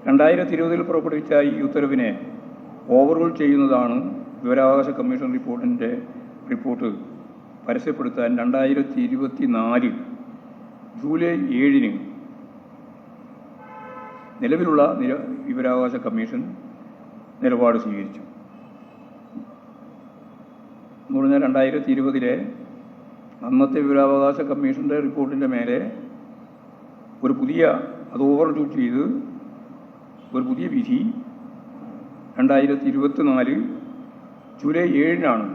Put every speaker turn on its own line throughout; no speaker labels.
2020 പുറപ്പെടുവിച്ച ഈ ഉത്തരവിനെ ഓവർറൂൾ ചെയ്യുന്നതാണ് വിവരാവകാശ കമ്മീഷൻ റിപ്പോർട്ട് പരസ്യപ്പെടുത്താൻ 2024 ജൂലൈ 7 നിലവിലുള്ള വിവരാവകാശ കമ്മീഷൻ നിലപാട് സ്വീകരിച്ചു. എന്ന് പറഞ്ഞാൽ 2020 അന്നത്തെ വിവരാവകാശ കമ്മീഷൻ്റെ റിപ്പോർട്ടിൻ്റെ മേലെ അത് ഓവർറൂൾ ചെയ്ത് ഒരു പുതിയ വിധി 2024 ജൂലൈ 7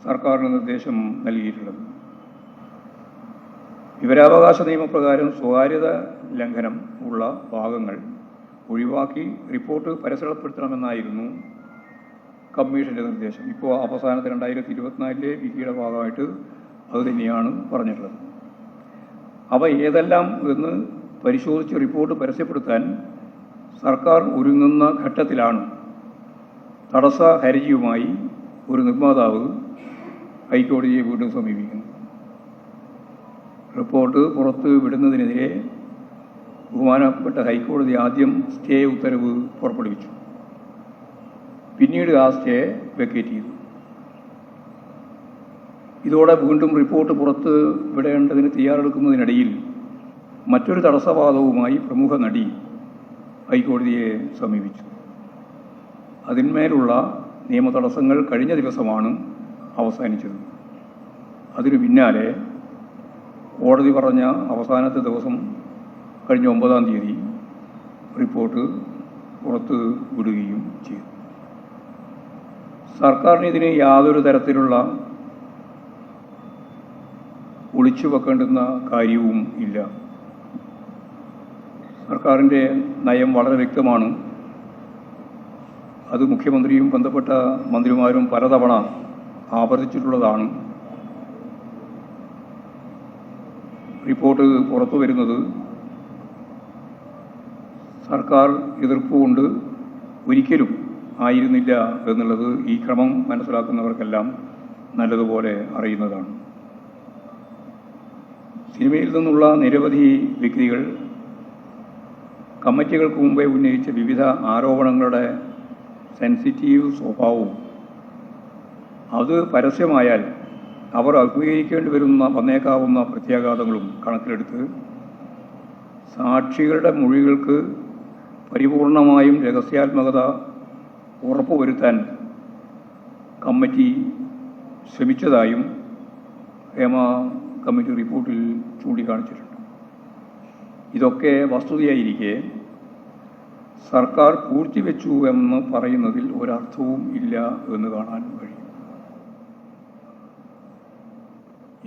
സർക്കാരിന് നിർദ്ദേശം നൽകിയിട്ടുള്ളത്. വിവരാവകാശ നിയമപ്രകാരം സ്വകാര്യത ലംഘനം ഉള്ള ഭാഗങ്ങൾ ഒഴിവാക്കി റിപ്പോർട്ട് പരസ്യപ്പെടുത്തണമെന്നായിരുന്നു കമ്മീഷൻ്റെ നിർദ്ദേശം. ഇപ്പോൾ അവസാനത്തെ 2024 വിധിയുടെ ഭാഗമായിട്ട് അത് തന്നെയാണ് പറഞ്ഞിട്ടുള്ളത്. അവ ഏതെല്ലാം എന്ന് പരിശോധിച്ച് റിപ്പോർട്ട് പരസ്യപ്പെടുത്താൻ സർക്കാർ ഒരുങ്ങുന്ന ഘട്ടത്തിലാണ് തടസ്സ ഹർജിയുമായി ഒരു നിർമ്മാതാവ് ഹൈക്കോടതിയെ വീണ്ടും സമീപിക്കുന്നത്. റിപ്പോർട്ട് പുറത്ത് വിടുന്നതിനെതിരെ ബഹുമാനപ്പെട്ട ഹൈക്കോടതി ആദ്യം സ്റ്റേ ഉത്തരവ് പുറപ്പെടുവിച്ചു. പിന്നീട് ആ സ്റ്റേ വെക്കേറ്റ് ചെയ്തു. ഇതോടെ വീണ്ടും റിപ്പോർട്ട് പുറത്ത് വിടേണ്ടതിന് തയ്യാറെടുക്കുന്നതിനിടയിൽ മറ്റൊരു തടസ്സവാദവുമായി പ്രമുഖ നടി ഹൈക്കോടതിയെ സമീപിച്ചു. അതിന്മേലുള്ള നിയമ തടസ്സങ്ങൾ കഴിഞ്ഞ ദിവസമാണ് അവസാനിച്ചത്. അതിനു പിന്നാലെ കോടതി പറഞ്ഞ അവസാനത്തെ ദിവസം കഴിഞ്ഞ 9-ാം തീയതി റിപ്പോർട്ട് പുറത്ത് വിടുകയും ചെയ്തു. സർക്കാരിന് ഇതിന് യാതൊരു തരത്തിലുള്ള ഒളിച്ചു വെക്കേണ്ടുന്ന കാര്യവും ഇല്ല. സർക്കാരിൻ്റെ നയം വളരെ വ്യക്തമാണ്. അത് മുഖ്യമന്ത്രിയും ബന്ധപ്പെട്ട മന്ത്രിമാരും പലതവണ ആവർത്തിച്ചിട്ടുള്ളതാണ്. റിപ്പോർട്ട് പുറത്തു വരുന്നത് സർക്കാർ എതിർപ്പുകൊണ്ട് ഒരിക്കലും ആയിരുന്നില്ല എന്നുള്ളത് ഈ ക്രമം മനസ്സിലാക്കുന്നവർക്കെല്ലാം നല്ലതുപോലെ അറിയുന്നതാണ്. സിനിമയിൽ നിന്നുള്ള നിരവധി വ്യക്തികൾ കമ്മിറ്റികൾക്ക് മുമ്പേ ഉന്നയിച്ച വിവിധ ആരോപണങ്ങളുടെ സെൻസിറ്റീവ് സ്വഭാവവും അത് പരസ്യമായാൽ അവർ അഭിമുഖീകരിക്കേണ്ടി വന്നേക്കാവുന്ന പ്രത്യാഘാതങ്ങളും കണക്കിലെടുത്ത് സാക്ഷികളുടെ മൊഴികൾക്ക് പരിപൂർണമായും രഹസ്യാത്മകത ഉറപ്പുവരുത്താൻ കമ്മിറ്റി ശ്രമിച്ചതായും ഹേമ കമ്മിറ്റി റിപ്പോർട്ടിൽ ചൂണ്ടിക്കാണിച്ചിട്ടുണ്ട്. ഇതൊക്കെ വസ്തുതയായിരിക്കെ സർക്കാർ പൂഴ്ത്തിവെച്ചു എന്ന് പറയുന്നതിൽ ഒരർത്ഥവും ഇല്ല എന്ന് കാണാൻ കഴിയും.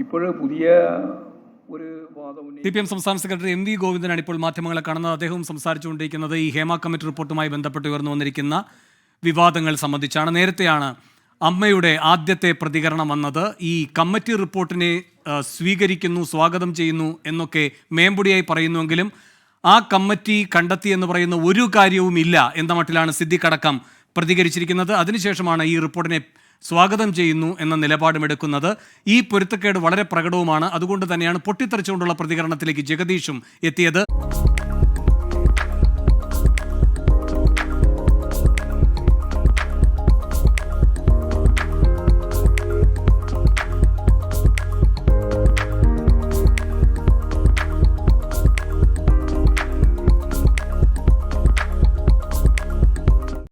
ഇപ്പോഴും പുതിയ ഒരു
CPM സംസ്ഥാന സെക്രട്ടറി MV ഗോവിന്ദനാണ് ഇപ്പോൾ മാധ്യമങ്ങളെ കാണുന്നത്. അദ്ദേഹം സംസാരിച്ചുകൊണ്ടിരിക്കുന്നത് ഈ ഹേമ കമ്മിറ്റി റിപ്പോർട്ടുമായി ബന്ധപ്പെട്ട് ഉയർന്നു വന്നിരിക്കുന്ന വിവാദങ്ങൾ സംബന്ധിച്ചാണ്. നേരത്തെയാണ് അമ്മയുടെ ആദ്യത്തെ പ്രതികരണം വന്നത്. ഈ കമ്മിറ്റി റിപ്പോർട്ടിനെ സ്വീകരിക്കുന്നു, സ്വാഗതം ചെയ്യുന്നു എന്നൊക്കെ മേമ്പൊടിയായി പറയുന്നുവെങ്കിലും ആ കമ്മിറ്റി കണ്ടെത്തി എന്ന് പറയുന്ന ഒരു കാര്യവും ഇല്ല എന്ന മട്ടിലാണ് സിദ്ദിഖ് അടക്കം പ്രതികരിച്ചിരിക്കുന്നത്. അതിനുശേഷമാണ് ഈ റിപ്പോർട്ടിനെ സ്വാഗതം ചെയ്യുന്നു എന്ന നിലപാടുമെടുക്കുന്നത്. ഈ പൊരുത്തക്കേട് വളരെ പ്രകടവുമാണ്. അതുകൊണ്ട് തന്നെയാണ് പൊട്ടിത്തെറിച്ചുകൊണ്ടുള്ള പ്രതികരണത്തിലേക്ക് ജഗദീഷും എത്തിയത്.